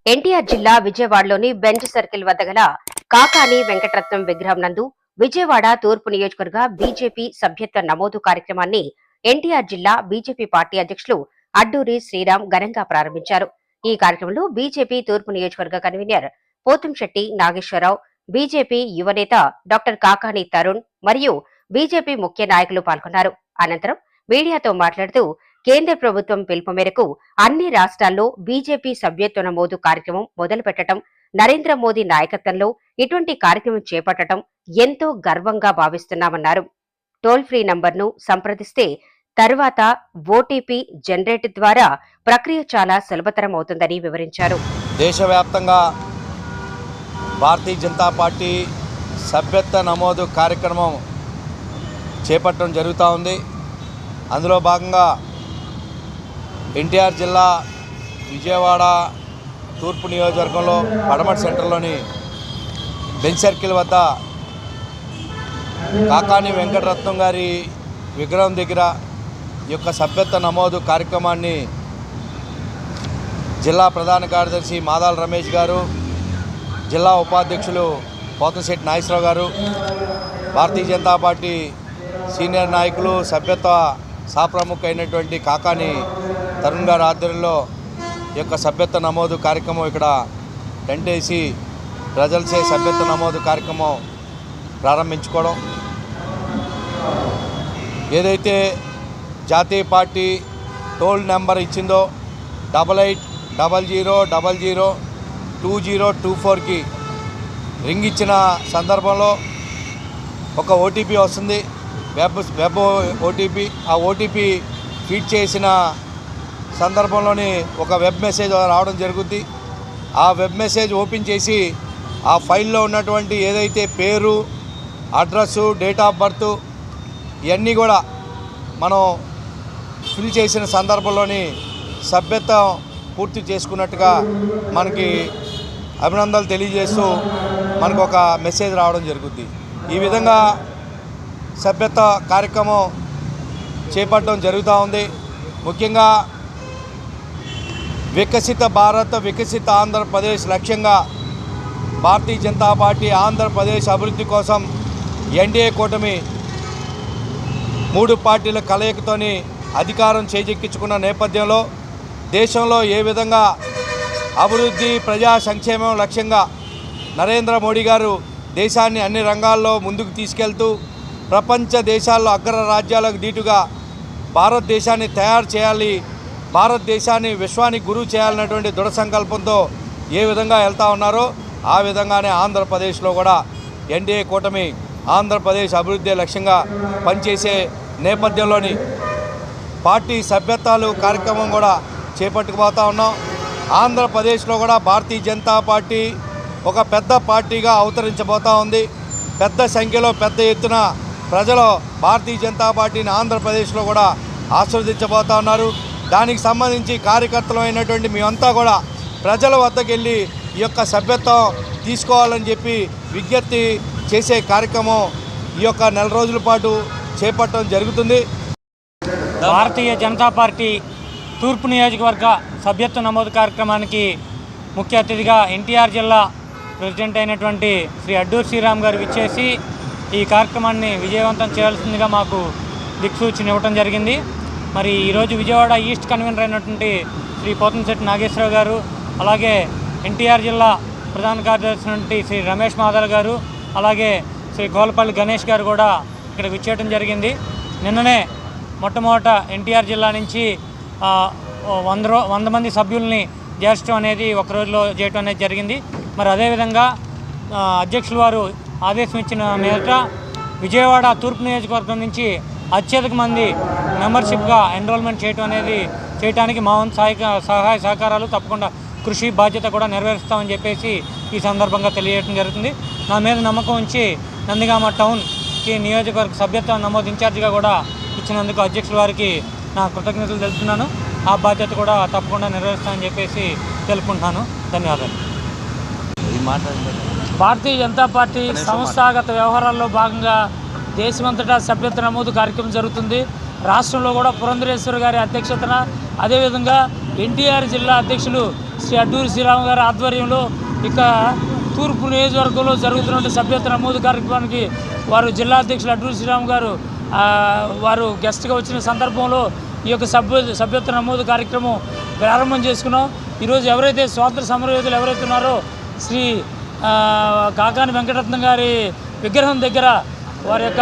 ఎన్టీఆర్ జిల్లా విజయవాడలోని bench circle వద్ద గల కాకాని వెంకటరత్నం విగ్రహం నందు విజయవాడ తూర్పు నియోజకవర్గ బీజేపీ సభ్యత్వ నమోదు కార్యక్రమాన్ని ఎన్టీఆర్ జిల్లా బీజేపీ పార్టీ అధ్యక్షులు అడ్డూరి శ్రీరామ్ ఘనంగా ప్రారంభించారు. ఈ కార్యక్రమంలో బీజేపీ తూర్పు నియోజకవర్గ కన్వీనర్ పోతంశెట్టి నాగేశ్వరరావు, బీజేపీ యువనేత డాక్టర్ కాకాని తరుణ్ మరియు బీజేపీ ముఖ్య నాయకులు పాల్గొన్నారు. అనంతరం మీడియాతో మాట్లాడుతూ కేంద్ర ప్రభుత్వం పిలుపు మేరకు అన్ని రాష్ట్రాల్లో బీజేపీ సభ్యత్వ నమోదు కార్యక్రమం మొదలుపెట్టడం, నరేంద్ర మోదీ నాయకత్వంలో ఇటువంటి కార్యక్రమం చేపట్టడం ఎంతో గర్వంగా భావిస్తున్నామన్నారు. టోల్ ఫ్రీ నంబర్ను సంప్రదిస్తే తర్వాత ఓటీపీ జనరేట్ ద్వారా ప్రక్రియ చాలా సులభతరం అవుతుందని వివరించారు. దేశవ్యాప్తంగా భారతీయ జనతా పార్టీ సభ్యత్వ నమోదు కార్యక్రమం చేపట్టడం జరుగుతూ ఉంది. అందులో భాగంగా ఎన్టీఆర్ జిల్లా విజయవాడ తూర్పు నియోజకవర్గంలో పడమటి సెంటర్లోని బెంచ్ సర్కిల్ వద్ద కాకాని వెంకటరత్నం గారి విగ్రహం దగ్గర ఈ యొక్క సభ్యత్వ నమోదు కార్యక్రమాన్ని జిల్లా ప్రధాన కార్యదర్శి మాదాల రమేష్ గారు, జిల్లా ఉపాధ్యక్షులు పోతంశెట్టి నాగేశ్వరరావు గారు, భారతీయ జనతా పార్టీ సీనియర్ నాయకులు సభ్యత్వ సాప్రముఖ అయినటువంటి కాకాని తరుణ్ గారి ఆధ్వర్యంలో ఈ యొక్క సభ్యత్వ నమోదు కార్యక్రమం ఇక్కడ టెంట్ వేసి ప్రజలచే సభ్యత్వ నమోదు కార్యక్రమం ప్రారంభించుకోవడం. ఏదైతే జాతీయ పార్టీ టోల్ నెంబర్ ఇచ్చిందో 8800002024కి రింగ్ ఇచ్చిన సందర్భంలో ఒక ఓటీపీ వస్తుంది, వెబ్ ఓటీపీ. ఆ ఓటీపీ ఫీడ్ చేసిన సందర్భంలోని ఒక వెబ్ మెసేజ్ రావడం జరుగుద్ది. ఆ వెబ్ మెసేజ్ ఓపెన్ చేసి ఆ ఫైల్లో ఉన్నటువంటి ఏదైతే పేరు, అడ్రస్సు, డేట్ ఆఫ్ బర్త్ ఇవన్నీ కూడా మనం ఫిల్ చేసిన సందర్భంలోని సభ్యత్వం పూర్తి చేసుకున్నట్టుగా మనకి అభినందనలు తెలియజేస్తూ మనకు ఒక మెసేజ్ రావడం జరుగుద్ది. ఈ విధంగా సభ్యత్వ కార్యక్రమం చేపట్టడం జరుగుతూ ఉంది. ముఖ్యంగా వికసిత భారత్, వికసిత ఆంధ్రప్రదేశ్ లక్ష్యంగా భారతీయ జనతా పార్టీ ఆంధ్రప్రదేశ్ అభివృద్ధి కోసం ఎన్డీఏ కూటమి 3 పార్టీల కలయికతోని అధికారం చేజెక్కించుకున్న నేపథ్యంలో దేశంలో ఏ విధంగా అభివృద్ధి, ప్రజా సంక్షేమం లక్ష్యంగా నరేంద్ర మోడీ గారు దేశాన్ని అన్ని రంగాల్లో ముందుకు తీసుకెళ్తూ ప్రపంచ దేశాల్లో అగ్ర రాజ్యాలకు దీటుగా భారతదేశాన్ని తయారు చేయాలి, భారతదేశాన్ని విశ్వానికి గురువు చేయాలన్నటువంటి దృఢ సంకల్పంతో ఏ విధంగా వెళ్తూ ఉన్నారో ఆ విధంగానే ఆంధ్రప్రదేశ్లో కూడా ఎన్డీఏ కూటమి ఆంధ్రప్రదేశ్ అభివృద్ధి లక్ష్యంగా పనిచేసే నేపథ్యంలోని పార్టీ సభ్యత్వాలు కార్యక్రమం కూడా చేపట్టుకుపోతూ ఉన్నాం. ఆంధ్రప్రదేశ్లో కూడా భారతీయ జనతా పార్టీ ఒక పెద్ద పార్టీగా అవతరించబోతూ ఉంది. పెద్ద సంఖ్యలో పెద్ద ఎత్తున ప్రజలు భారతీయ జనతా పార్టీని ఆంధ్రప్రదేశ్లో కూడా ఆశీర్వదించబోతూ ఉన్నారు. దానికి సంబంధించి కార్యకర్తలు అయినటువంటి మేమంతా కూడా ప్రజల వద్దకు వెళ్ళి ఈ యొక్క సభ్యత్వం తీసుకోవాలని చెప్పి విజ్ఞప్తి చేసే కార్యక్రమం ఈ యొక్క 4 రోజుల పాటు చేపట్టడం జరుగుతుంది. భారతీయ జనతా పార్టీ తూర్పు నియోజకవర్గ సభ్యత్వ నమోదు కార్యక్రమానికి ముఖ్య అతిథిగా ఎన్టీఆర్ జిల్లా ప్రెసిడెంట్ అయినటువంటి శ్రీ అడ్డూరి శ్రీరామ్ గారు విచ్చేసి ఈ కార్యక్రమాన్ని విజయవంతం చేయాల్సిందిగా మాకు దిక్సూచన ఇవ్వడం జరిగింది. మరి ఈరోజు విజయవాడ ఈస్ట్ కన్వీనర్ అయినటువంటి శ్రీ పోతంశెట్టి నాగేశ్వరరావు గారు, అలాగే ఎన్టీఆర్ జిల్లా ప్రధాన కార్యదర్శి నుండి శ్రీ రమేష్ మాదల్ గారు, అలాగే శ్రీ గోలపల్లి గణేష్ గారు కూడా ఇక్కడికి విచ్చేయడం జరిగింది. నిన్ననే మొట్టమొదట ఎన్టీఆర్ జిల్లా నుంచి 100 మంది సభ్యుల్ని చేర్చడం అనేది ఒక రోజులో చేయటం అనేది జరిగింది. మరి అదేవిధంగా అధ్యక్షుల వారు ఆదేశం ఇచ్చిన మీదట విజయవాడ తూర్పు నియోజకవర్గం నుంచి అత్యధిక మంది మెంబర్షిప్గా ఎన్రోల్మెంట్ చేయడానికి మా వంతు సహాయ సహకారాలు తప్పకుండా కృషి బాధ్యత కూడా నెరవేరుస్తామని చెప్పేసి ఈ సందర్భంగా తెలియజేయడం జరుగుతుంది. నా మీద నమ్మకం ఉంచి నందిగామ టౌన్కి నియోజకవర్గ సభ్యత్వ నమోదు ఇన్ఛార్జిగా కూడా ఇచ్చినందుకు అధ్యక్షుల వారికి నా కృతజ్ఞతలు తెలుపుతున్నాను. ఆ బాధ్యత కూడా తప్పకుండా నెరవేరుస్తామని చెప్పేసి తెలుపుకుంటున్నాను. ధన్యవాదాలు. భారతీయ జనతా పార్టీ సంస్థాగత వ్యవహారాల్లో భాగంగా దేశమంతటా సభ్యత్వ నమోదు కార్యక్రమం జరుగుతుంది. రాష్ట్రంలో కూడా పురంధరేశ్వరి గారి అధ్యక్షతన, అదేవిధంగా ఎన్టీఆర్ జిల్లా అధ్యక్షులు శ్రీ అడ్డూరి శ్రీరామ్ గారి ఆధ్వర్యంలో ఇక తూర్పు నియోజకవర్గంలో జరుగుతున్న సభ్యత్వ నమోదు కార్యక్రమానికి వారు జిల్లా అధ్యక్షులు అడ్డూరి శ్రీరామ్ గారు వారు గెస్ట్గా వచ్చిన సందర్భంలో ఈ యొక్క సభ్యత్వ నమోదు కార్యక్రమం ప్రారంభం చేసుకున్నాం. ఈరోజు ఎవరైతే స్వాతంత్ర సమరయోధులు ఎవరైతే ఉన్నారో శ్రీ కాకాని వెంకటరత్నం గారి విగ్రహం దగ్గర వారి యొక్క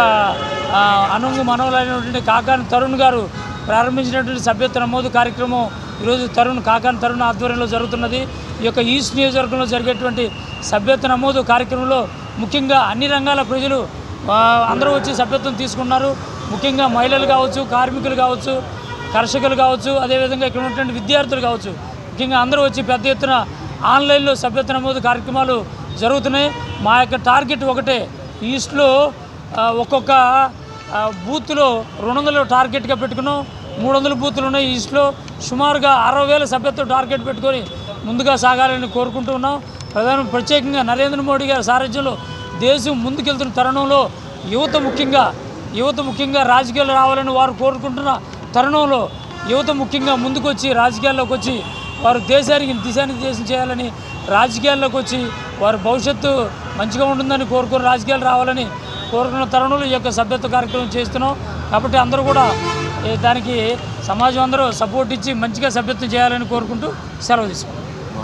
అనుంగు మనవలైనటువంటి కాకాని తరుణ్ గారు ప్రారంభించినటువంటి సభ్యత్వ నమోదు కార్యక్రమం ఈరోజు కాకాని తరుణ్ ఆధ్వర్యంలో జరుగుతున్నది. ఈ యొక్క ఈస్ట్ నియోజకవర్గంలో జరిగేటువంటి సభ్యత్వ నమోదు కార్యక్రమంలో ముఖ్యంగా అన్ని రంగాల ప్రజలు అందరూ వచ్చి సభ్యత్వం తీసుకున్నారు. ముఖ్యంగా మహిళలు కావచ్చు, కార్మికులు కావచ్చు, కర్షకులు కావచ్చు, అదేవిధంగా ఇక్కడ ఉన్నటువంటి విద్యార్థులు కావచ్చు, ముఖ్యంగా అందరూ వచ్చి పెద్ద ఎత్తున ఆన్లైన్లో సభ్యత్వ నమోదు కార్యక్రమాలు జరుగుతున్నాయి. మా యొక్క టార్గెట్ ఒకటే, ఈస్ట్లో ఒక్కొక్క బూత్లో 200 టార్గెట్గా పెట్టుకున్నాం. 300 బూతులు ఉన్నాయి ఈస్ట్లో. సుమారుగా 60,000 సభ్యత్వ టార్గెట్ పెట్టుకొని ముందుగా సాగాలని కోరుకుంటూ ఉన్నాం. ప్రత్యేకంగా నరేంద్ర మోడీ గారి సారథ్యంలో దేశం ముందుకెళ్తున్న తరుణంలో యువత ముఖ్యంగా రాజకీయాలు రావాలని వారు కోరుకుంటున్న తరుణంలో యువత ముఖ్యంగా ముందుకొచ్చి రాజకీయాల్లోకి వచ్చి వారు దేశానికి దిశానిర్దేశం చేయాలని, రాజకీయాల్లోకి వచ్చి వారి భవిష్యత్తు మంచిగా ఉంటుందని కోరుకుని రాజకీయాలు రావాలని కోరుకున్న తరుణంలో ఈ యొక్క సభ్యత్వ కార్యక్రమం చేస్తున్నాం. కాబట్టి అందరూ కూడా దానికి సమాజం అందరూ సపోర్ట్ ఇచ్చి మంచిగా సభ్యత్వం చేయాలని కోరుకుంటూ సెలవు తీసుకుంటాం.